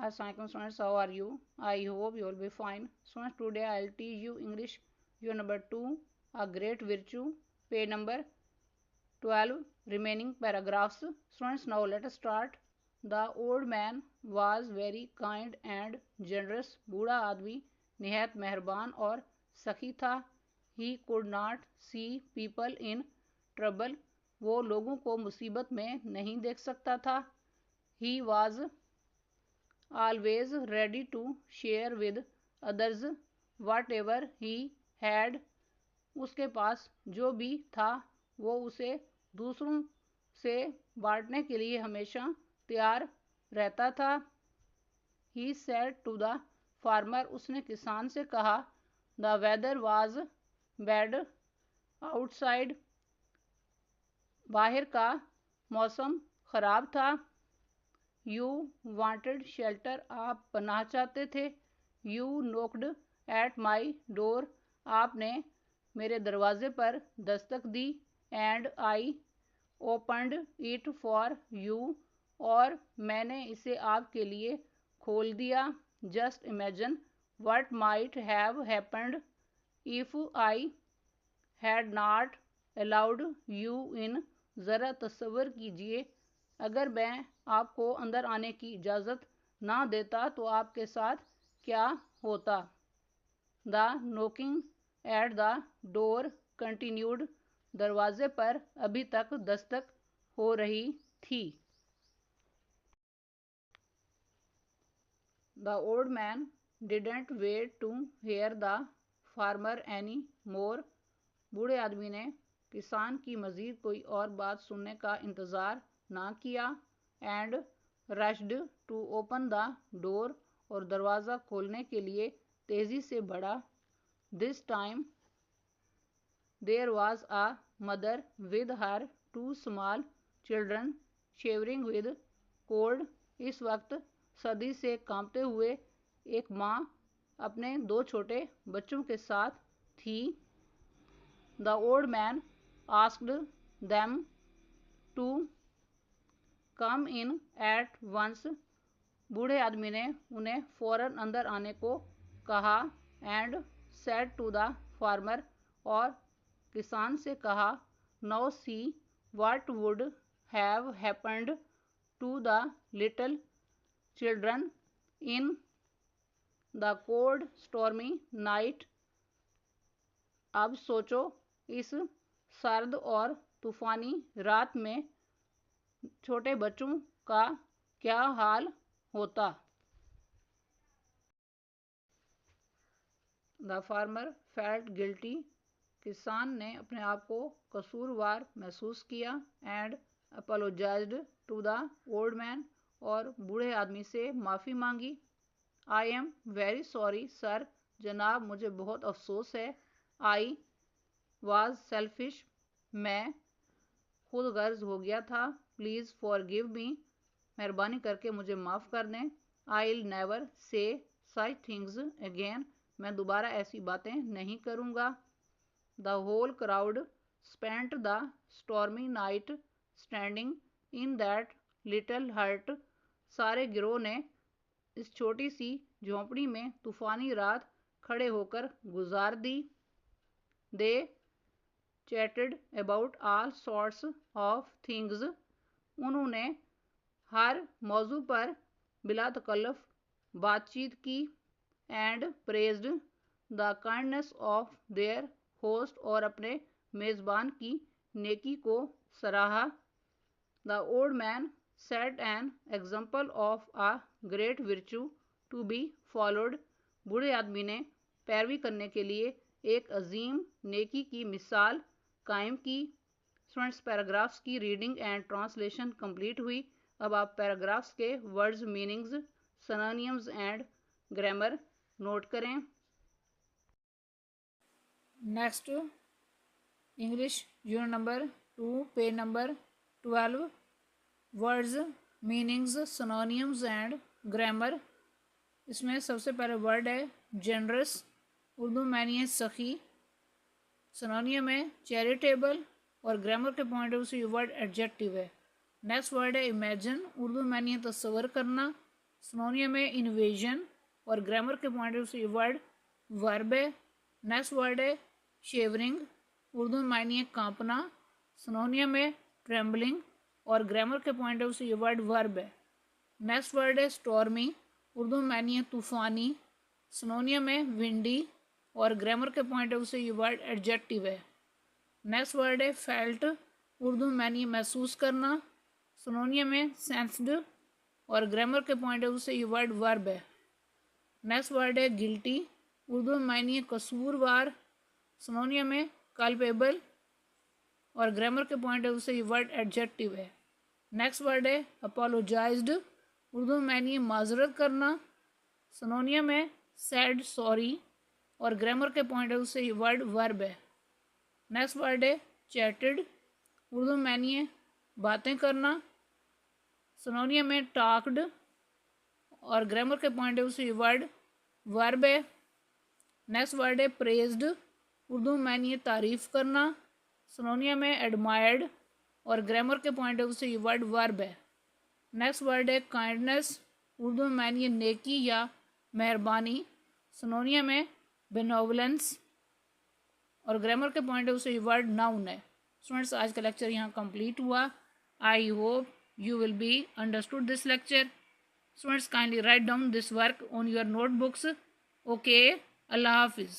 Assalamualaikum students, how are you? I hope you will be fine. Students, today I will teach you English unit number 2, a great virtue, page number 12, remaining paragraphs. Students, now let us start. The old man was very kind and generous. बूढ़ा आदमी निहायत मेहरबान और सखी था. He could not see people in trouble. वो लोगों को मुसीबत में नहीं देख सकता था. He was always ready to share with others whatever he had. उसके पास जो भी था वो उसे दूसरों से बांटने के लिए हमेशा तैयार रहता था. He said to the farmer, उसने किसान से कहा, the weather was bad outside, बाहर का मौसम खराब था. You wanted shelter, आप पनाह चाहते थे. You knocked at my door, आपने मेरे दरवाजे पर दस्तक दी. And I opened it for you, और मैंने इसे आपके लिए खोल दिया. Just imagine what might have happened if I had not allowed you in. ज़रा तसव्वुर कीजिए अगर मैं आपको अंदर आने की इजाज़त ना देता तो आपके साथ क्या होता. The knocking at the door continued, दरवाजे पर अभी तक दस्तक हो रही थी. The old man didn't wait to hear the farmer any more, बूढ़े आदमी ने किसान की मज़ीद कोई और बात सुनने का इंतज़ार ना किया. And rushed to open the door, और दरवाज़ा खोलने के लिए तेज़ी से बढ़ा. This time there was a mother with her 2 small children shivering with cold. इस वक्त सर्दी से कांपते हुए एक माँ अपने 2 छोटे बच्चों के साथ थी. The old man asked them to come in at once, बूढ़े आदमी ने उन्हें फौरन अंदर आने को कहा. And said to the farmer, और किसान से कहा, now see what would have happened to the little children in the cold stormy night. अब सोचो इस सर्द और तूफानी रात में छोटे बच्चों का क्या हाल होता. द फार्मर फेल्ट गिल्टी, किसान ने अपने आप को कसूरवार महसूस किया. And apologised to the old man, और बूढ़े आदमी से माफ़ी मांगी. I am very sorry sir, जनाब मुझे बहुत अफसोस है. आई वाज सेल्फिश, मैं खुद गर्ज हो गया था. प्लीज़ फॉरगिव मी, मेहरबानी करके मुझे माफ़ कर दें. I will never say such things again, मैं दोबारा ऐसी बातें नहीं करूँगा. The whole crowd spent the stormy night standing in that little hut, सारे गिरोह ने इस छोटी सी झोंपड़ी में तूफ़ानी रात खड़े होकर गुजार दी. They chatted about all sorts of things, उन्होंने हर मौजू पर बिला तकल्लुफ़ बातचीत की. And praised the kindness of their host, और अपने मेज़बान की नेकी को सराहा. The old man set an example of a great virtue to be followed, बूढ़े आदमी ने पैरवी करने के लिए एक अजीम नेकी की मिसाल कायम की. स्टूडेंट्स, पैराग्राफ्स की रीडिंग एंड ट्रांसलेशन कंप्लीट हुई. अब आप पैराग्राफ्स के words, meanings, synonyms and grammar note करें. Next English unit number 2, page number 12, words, meanings, synonyms and grammar. इसमें सबसे पहले वर्ड है जनरस, उर्दू में यानी है सखी. सिनोनियम है चैरिटेबल, और ग्रामर के पॉइंट ऑफ व्यू से ये वर्ड एडजेक्टिव है. नेक्स्ट वर्ड है इमेजिन, उर्दू में यानी है तस्वर करना. सिनोनियम है इन्वेजन और ग्रामर के पॉइंट ऑफ व्यू से ये वर्ड वर्ब है। नेक्स्ट वर्ड है शेवरिंग, उर्दू में मायने है कांपना। सिनोनियम है ट्रेम्बलिंग और ग्रामर के पॉइंट ऑफ व्यू से ये वर्ड वर्ब है। नेक्स्ट वर्ड है स्टॉर्मी, उर्दू में मायने है तूफानी। सिनोनियम है विंडी और ग्रामर के पॉइंट ऑफ व्यू से ये वर्ड एडजेक्टिव है। नेक्स्ट वर्ड है फेल्ट, उर्दू में मायने महसूस करना। सिनोनियम है सेंस्ड और ग्रामर के पॉइंट ऑफ व्यू से ये वर्ड वर्ब है। नेक्स्ट वर्ड है गिल्टी, उर्दू में मायने कसूरवार। सिनोनियम है कल्पेबल और ग्रामर के पॉइंट ऑफ व्यू से ये वर्ड एडजेक्टिव है। नेक्स्ट वर्ड है अपोलोजाइज्ड, उर्दू में मायने माजरत करना। सिनोनियम है सैड सॉरी और ग्रामर के पॉइंट ऑफ व्यू से ये वर्ड वर्ब है। नेक्स्ट वर्ड है चैटेड, उर्दू में मायने बातें करना। सिनोनियम है टॉक्ड और ग्रामर के पॉइंट ऑफ व्यू से ये वर्ड वर्ब है। नेक्स्ट वर्ड है प्रेज्ड, उर्दू में मायने तारीफ करना। सिनोनियम है एडमायर्ड और ग्रामर के पॉइंट ऑफ व्यू से ये वर्ड वर्ब है। नेक्स्ट वर्ड है काइंडनेस, उर्दू में मायने नेकी या मेहरबानी। सिनोनियम है बेनोवलेंस और ग्रामर के पॉइंट ऑफ व्यू से ये वर्ड नाउन है। स्टूडेंट्स, आज का लेक्चर यहाँ कंप्लीट हुआ। I hope you will be understood this lecture. Students, kindly write down this work on your notebooks. Okay, Allah Hafiz.